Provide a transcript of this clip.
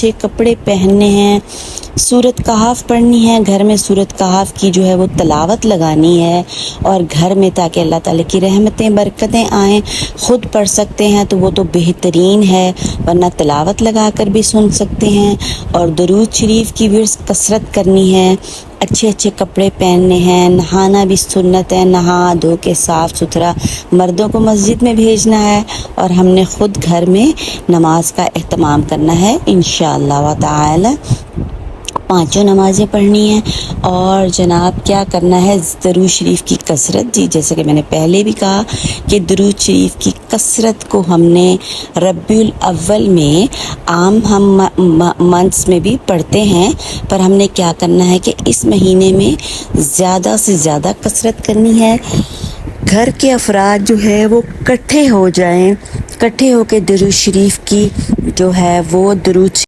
अच्छे कपड़े पहनने हैं, सूरत कहाफ़ पढ़नी है, घर में सूरत कहाफ़ की जो है वो तलावत लगानी है और घर में, ताकि अल्लाह ताला की रहमतें बरकतें आएँ। ख़ुद पढ़ सकते हैं तो वो तो बेहतरीन है, वरना तलावत लगा कर भी सुन सकते हैं। और दरूद शरीफ की भी कसरत करनी है, अच्छे अच्छे कपड़े पहनने हैं, नहाना भी सुन्नत है, नहा धो के साफ़ सुथरा मर्दों को मस्जिद में भेजना है और हमने ख़ुद घर में नमाज का एहतमाम करना है इंशाअल्लाह व ताला। पाँचों नमाज़ें पढ़नी हैं और जनाब क्या करना है, दरूद शरीफ की कसरत। जी, जैसे कि मैंने पहले भी कहा कि दरूद शरीफ की कसरत को हमने रब्बीउल अव्वल में आम हम मंथ्स में भी पढ़ते हैं, पर हमने क्या करना है कि इस महीने में ज़्यादा से ज़्यादा कसरत करनी है। घर के अफराद जो है वो इकट्ठे हो जाएं, इकट्ठे होकर दरूद शरीफ की जो है वो दरूद